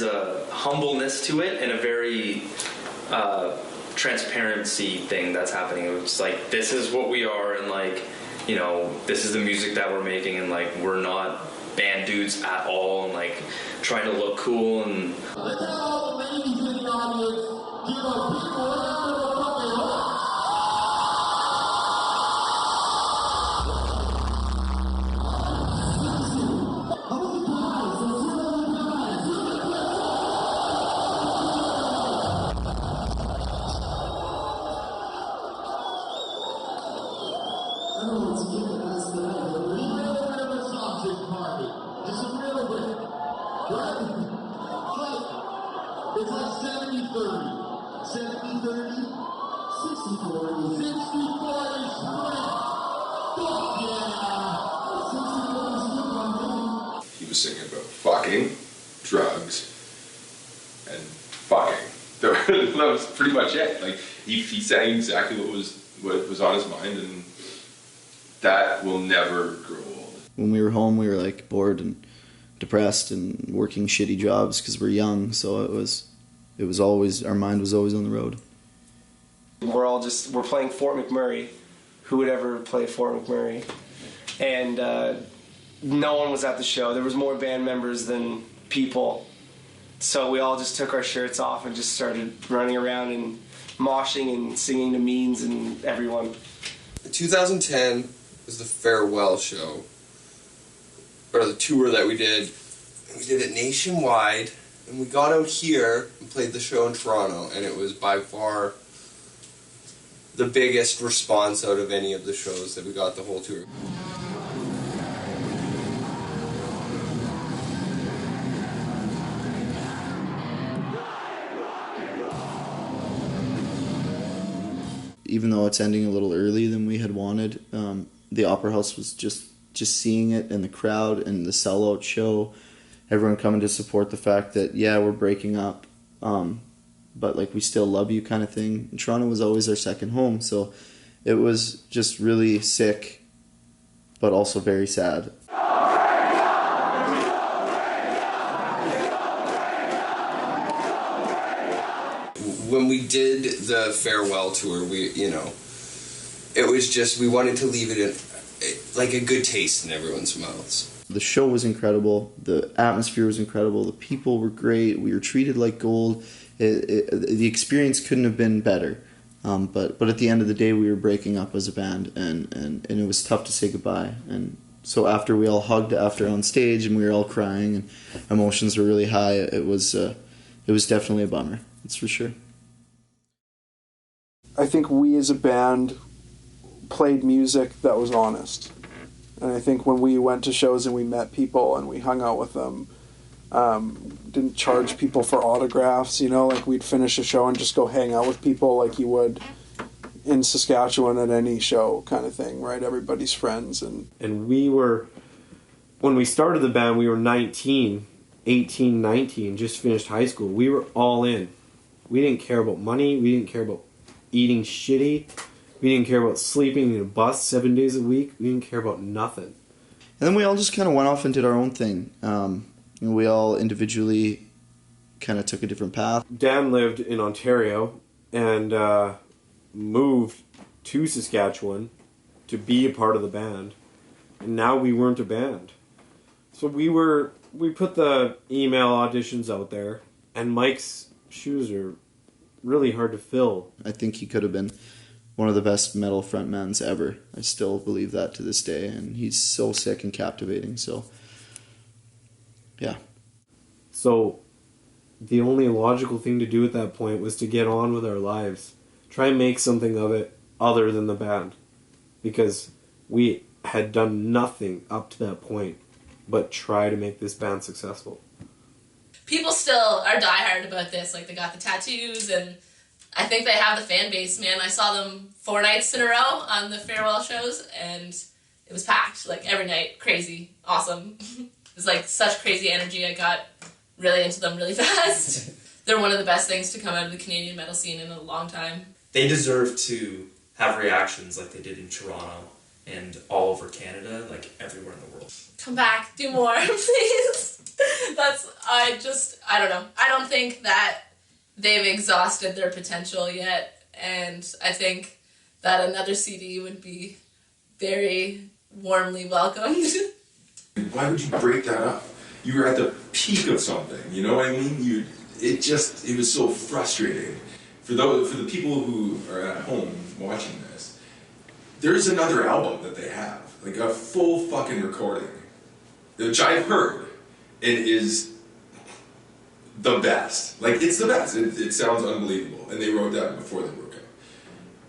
a humbleness to it, and a very transparency thing that's happening. It's like, this is what we are, and like, you know, this is the music that we're making, and like, we're not band dudes at all, and like trying to look cool. And It's like 70-30, 70-30, 60-40, 60-40 Fuck yeah! 60-40 He was singing about fucking, drugs, and fucking. That was pretty much it. Like, he sang exactly what was on his mind, and that will never grow old. When we were home, we were like bored and depressed and working shitty jobs because we're young, so it was always, our mind was always on the road. We're playing Fort McMurray. Who would ever play Fort McMurray? And no one was at the show. There was more band members than people, so we all just took our shirts off and just started running around and moshing and singing to Means and everyone. 2010 was the farewell show, or the tour that we did. We did it nationwide, and we got out here and played the show in Toronto, and it was by far the biggest response out of any of the shows that we got the whole tour. Even though it's ending a little early than we had wanted, the Opera House was just seeing it, and the crowd and the sellout show, everyone coming to support the fact that, yeah, we're breaking up, but like, we still love you kind of thing. And Toronto was always our second home, so it was just really sick, but also very sad. When we did the farewell tour, it was just, we wanted to leave it in like a good taste in everyone's mouths. The show was incredible, the atmosphere was incredible, the people were great, we were treated like gold. The experience couldn't have been better. But at the end of the day, we were breaking up as a band, and it was tough to say goodbye. And so after we all hugged after on stage, and we were all crying, and emotions were really high, it was definitely a bummer, that's for sure. I think we as a band played music that was honest. And I think when we went to shows and we met people and we hung out with them, didn't charge people for autographs, like we'd finish a show and just go hang out with people like you would in Saskatchewan at any show kind of thing, right? Everybody's friends. And we were When we started the band, we were 19, 18, 19, just finished high school. We were all in. We didn't care about money. We didn't care about eating shitty. We didn't care about sleeping in a bus 7 days a week. We didn't care about nothing. And then we all just kind of went off and did our own thing. We all individually kind of took a different path. Dan lived in Ontario and moved to Saskatchewan to be a part of the band. And now we weren't a band. So we put the email auditions out there, and Mike's shoes are really hard to fill. I think he could have been one of the best metal frontmans ever. I still believe that to this day, and he's so sick and captivating, so yeah. So the only logical thing to do at that point was to get on with our lives. Try and make something of it other than the band. Because we had done nothing up to that point but try to make this band successful. People still are diehard about this. Like, they got the tattoos, and I think they have the fan base, man. I saw them 4 nights in a row on the farewell shows, and it was packed. Like, every night. Crazy. Awesome. It was, like, such crazy energy. I got really into them really fast. They're one of the best things to come out of the Canadian metal scene in a long time. They deserve to have reactions like they did in Toronto and all over Canada, like everywhere in the world. Come back, do more, please. I don't know. I don't think that they've exhausted their potential yet, and I think that another CD would be very warmly welcomed. Why would you break that up? You were at the peak of something, you know what I mean? It was so frustrating. For the people who are at home watching this, there's another album that they have, like a full fucking recording, which I've heard, and is the best. Like, it's the best. It sounds unbelievable, and they wrote that before they broke up.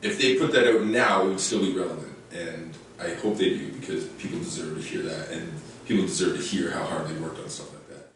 If they put that out now, it would still be relevant, and I hope they do, because people deserve to hear that, and people deserve to hear how hard they worked on stuff like that.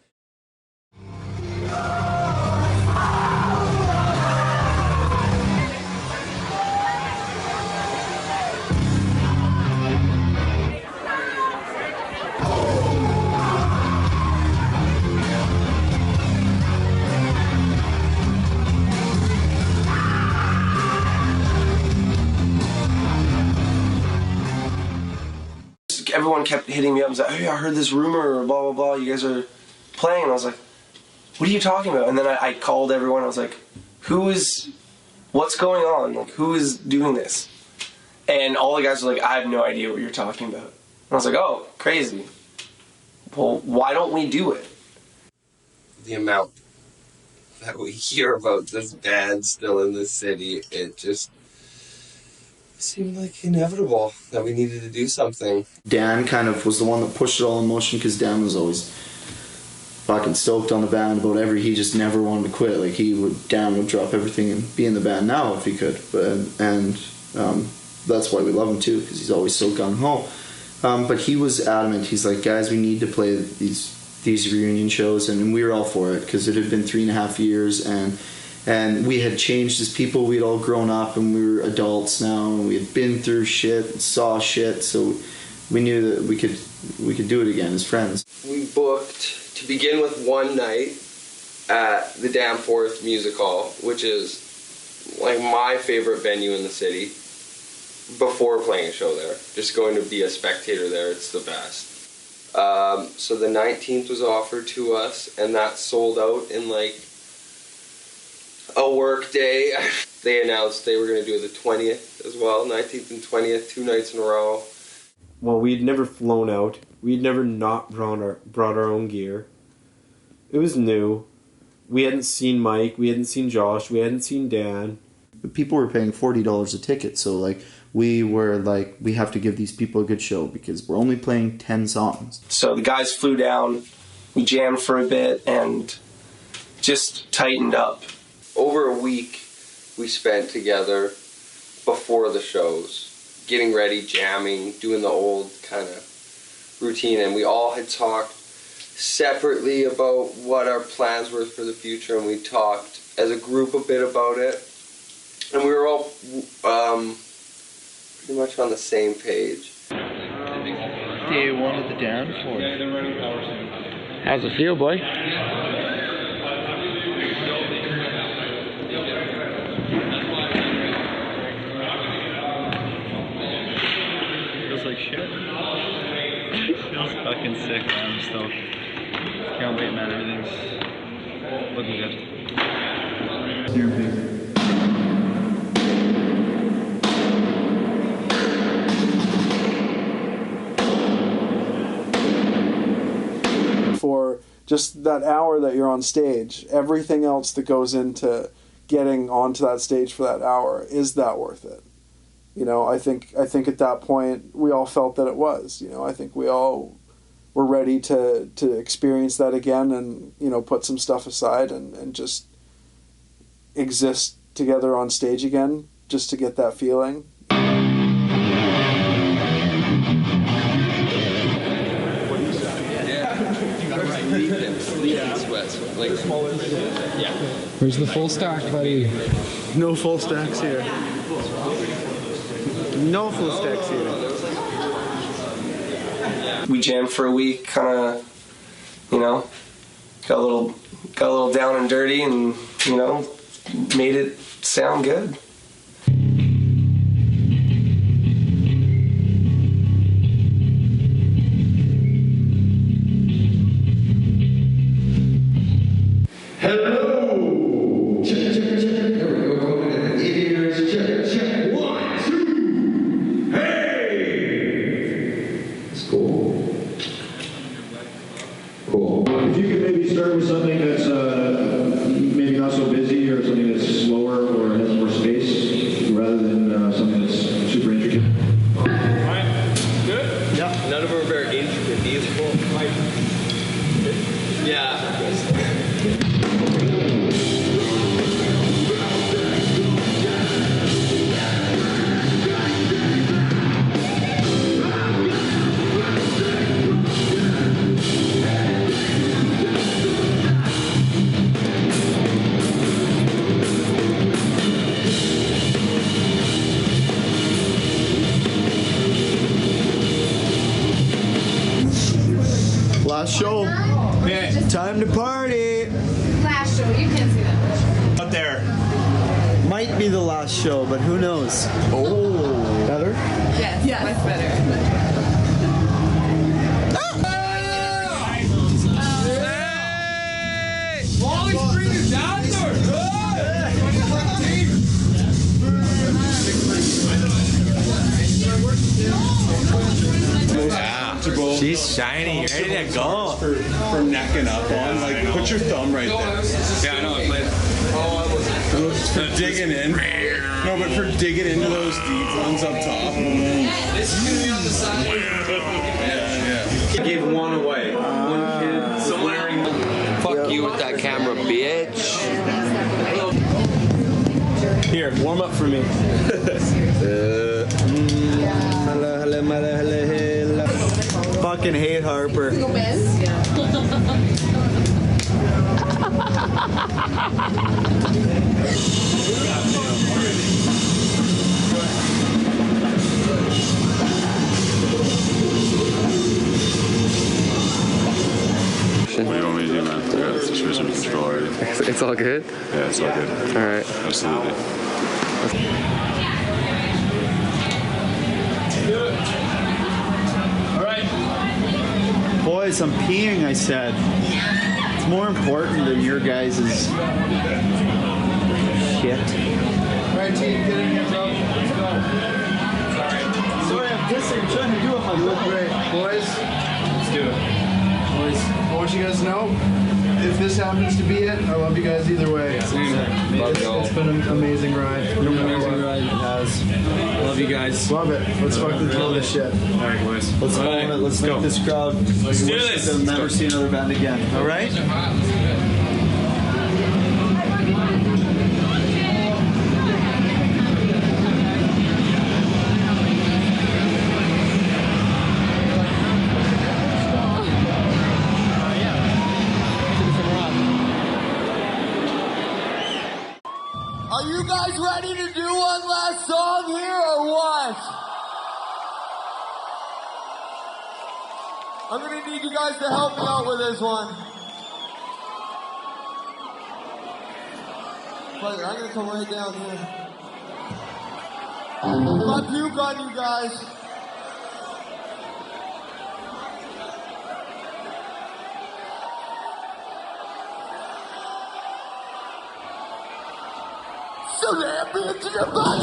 Everyone kept hitting me up and said, "Hey, I heard this rumor, or blah, blah, blah, you guys are playing." And I was like, "What are you talking about?" And then I called everyone. I was like, what's going on? Like, who is doing this? And all the guys were like, "I have no idea what you're talking about." And I was like, "Oh, crazy. Well, why don't we do it?" The amount that we hear about this band still in the city, it just seemed like inevitable that we needed to do something. Dan kind of was the one that pushed it all in motion, because Dan was always fucking stoked on the band about he just never wanted to quit. Like, Dan would drop everything and be in the band now if he could. And that's why we love him too, because he's always so gung-ho. But he was adamant. He's like, "Guys, we need to play these reunion shows," and we were all for it, because it had been 3.5 years, and we had changed as people. We'd all grown up, and we were adults now, and we had been through shit and saw shit, so we knew that we could do it again as friends. We booked, to begin with, one night at the Danforth Music Hall, which is like my favorite venue in the city, before playing a show there. Just going to be a spectator there, it's the best. So the 19th was offered to us, and that sold out in like a work day. They announced they were going to do the 20th as well, 19th and 20th, 2 nights in a row. Well, we'd never flown out. We'd never not brought our own gear. It was new. We hadn't seen Mike, we hadn't seen Josh, we hadn't seen Dan. But people were paying $40 a ticket, so like we were like, we have to give these people a good show, because we're only playing 10 songs. So the guys flew down, we jammed for a bit, and just tightened up. Over a week we spent together before the shows, getting ready, jamming, doing the old kind of routine, and we all had talked separately about what our plans were for the future, and we talked as a group a bit about it, and we were all pretty much on the same page. Day one of the downfall. Yeah, they're running power soon. How's it feel, boy? Feels like shit. Feels fucking sick, man. I'm stoked. Can't wait, man. Everything's looking good. Here, please. For just that hour that you're on stage, everything else that goes into getting onto that stage for that hour, is that worth it? You know, I think at that point we all felt that it was. You know, I think we all were ready to experience that again, and you know, put some stuff aside and just exist together on stage again, just to get that feeling. Where's the full stack, buddy? No full stacks here. No full stacks here. We jammed for a week, kind of, you know, got a little down and dirty, and you know, made it sound good. Hello! Check, check, check. There we go. Coming in at 80 years. Check, check. 1, 2. Hey! That's cool. Cool. If you could maybe start with something that's maybe not so busy, or something that's slower or has more space, rather than something that's super intricate. Alright, good? Yeah. None of them are very intricate. These yeah. Last show. Yeah. Time to party. Last show, you can't see that. Out there. Might be the last show, but who knows? Oh. Better? Yes, much better. Wally Spring is down there. Yeah. She's shiny, ready to go. For necking up on, like, put your thumb right there. Yeah, I know. For digging in. No, but for digging into those deep ones up top. This is gonna be on the side. Yeah. Gave one away. One kid wearing. Fuck you with that camera, bitch. Here, warm up for me. Fucking hate Harper. What do you want me to do, man? I got the situation under control already. It's all good? Yeah, it's all good. All right. Absolutely. Boys, I'm peeing, I said. It's more important than your guys' shit. Alright, team, get in here, bro. Let's go. Sorry, I'm pissing. I'm trying to do it. You look great. Boys, let's do it. Boys, I want you guys to know, if this happens to be it, I love you guys either way. Love y'all. It's been an amazing ride. It has. Love you guys. Love it. Let's fucking kill this shit. Alright, boys. Let's go on it. Let's make this crowd. Let's do wish this. They'll never see another band again. All right? Are you guys ready to do one last song here or what? I'm gonna need you guys to help me out with this one. Fuck it, I'm gonna come right down here. If I puke on you guys, so let me into your body.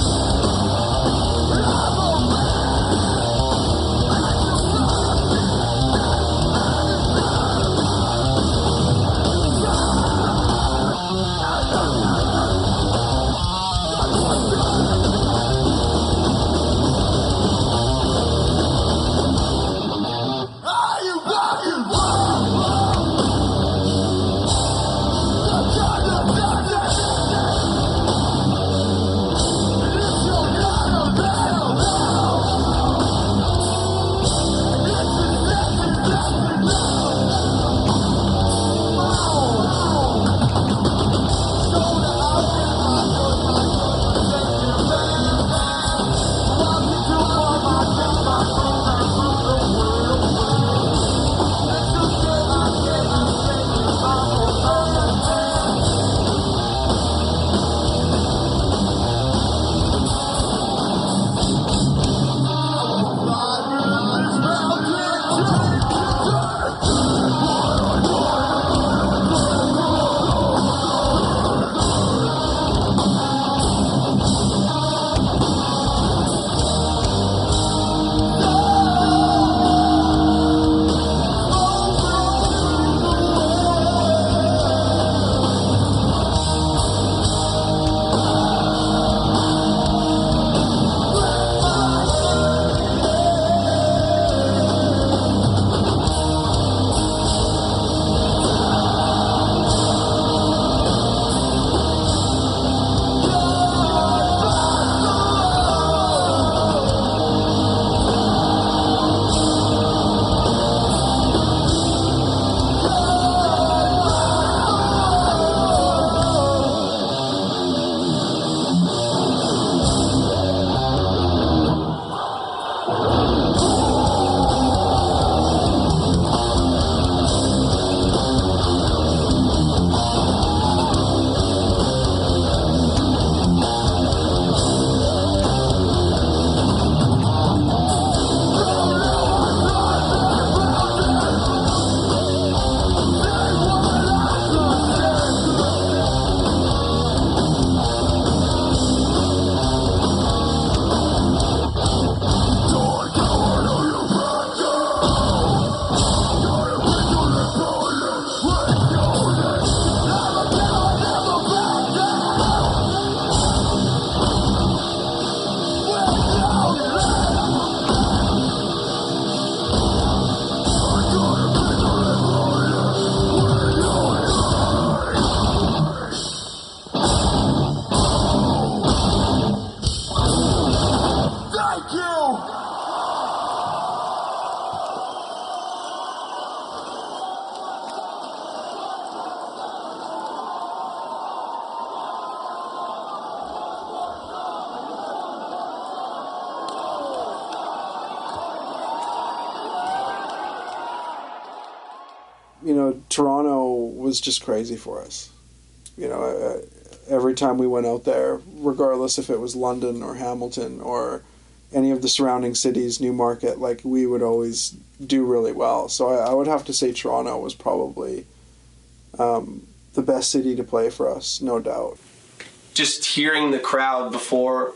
You know, Toronto was just crazy for us. You know, every time we went out there, regardless if it was London or Hamilton or any of the surrounding cities, Newmarket, like, we would always do really well. So I would have to say Toronto was probably the best city to play for us, no doubt. Just hearing the crowd before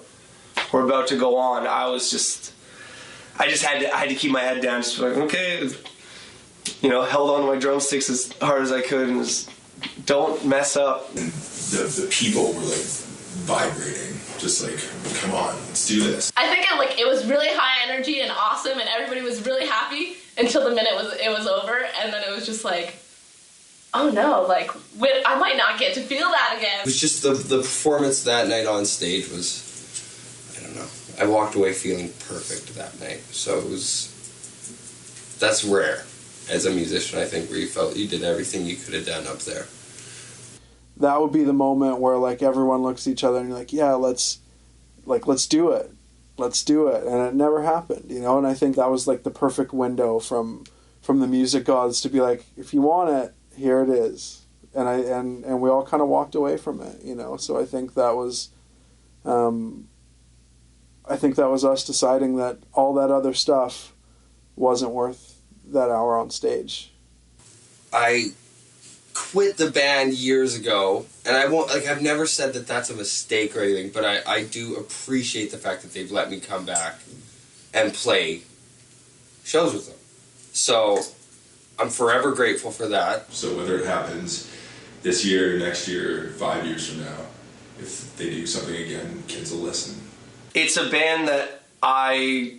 we're about to go on, I had to keep my head down, just like, okay, you know, held on to my drumsticks as hard as I could and just don't mess up. The people were like vibrating, just like, come on, let's do this. I think it was really high energy and awesome, and everybody was really happy until the minute it was over, and then it was just like, oh no, like, I might not get to feel that again. It was just the performance that night on stage was, I don't know. I walked away feeling perfect that night, so that's rare. As a musician, I think, where you felt you did everything you could have done up there. That would be the moment where, like, everyone looks at each other and you're like, yeah, let's do it. Let's do it. And it never happened, you know? And I think that was, like, the perfect window from from the music gods to be like, if you want it, here it is. And we all kind of walked away from it, you know. So I think that was us deciding that all that other stuff wasn't worth that hour on stage. I quit the band years ago, and I won't, like, I've never said that that's a mistake or anything, but I do appreciate the fact that they've let me come back and play shows with them. So I'm forever grateful for that. So whether it happens this year, next year, 5 years from now, if they do something again, kids will listen. It's a band that I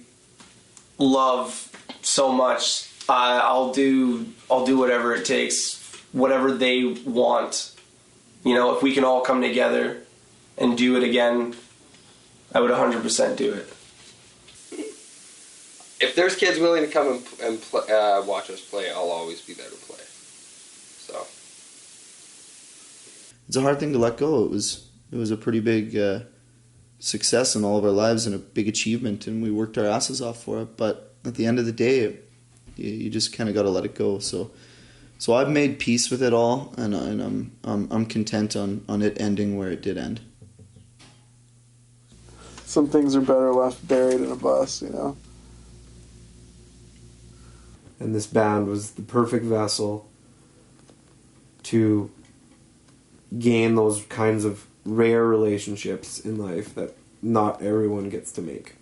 love so much. I'll do whatever it takes, whatever they want. You know, if we can all come together and do it again, I would 100% do it. If there's kids willing to come and watch us play, I'll always be there to play. So it's a hard thing to let go. It was a pretty big success in all of our lives and a big achievement, and we worked our asses off for it. But at the end of the day, you just kind of got to let it go. So I've made peace with it all, and I'm content on it ending where it did end. Some things are better left buried in a bus, you know. And this band was the perfect vessel to gain those kinds of rare relationships in life that not everyone gets to make.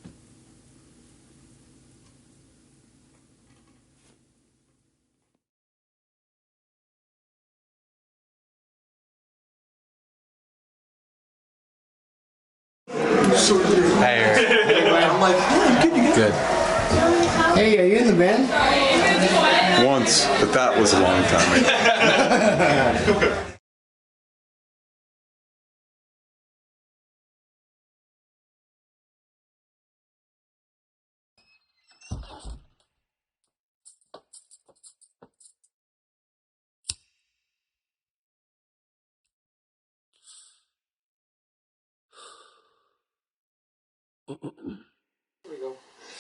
Good. Hey, are you in the band? Once, but that was a long time ago.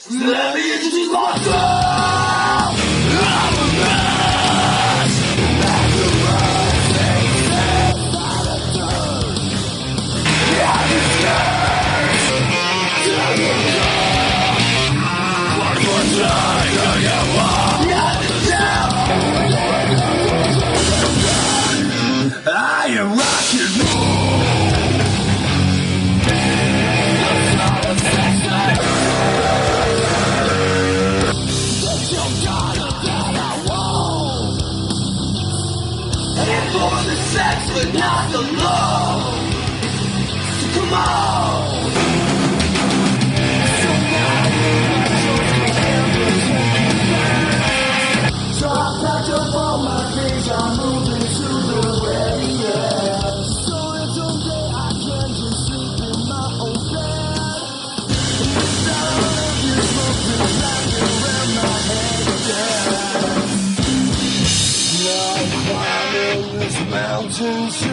Let me introduce myself. I'm a mess. That's the right thing said by the dirt. Yeah, this hurts. Take it down. One more time, do you want? I am rock and roll. That's not a sex life. For the sex, but not the love. So come on. So I packed up all my things, I'm moving to the radio. So that someday I can just sleep in my own bed. The sound of your smoke is landing around my head again. Now I'm climbing this mountain to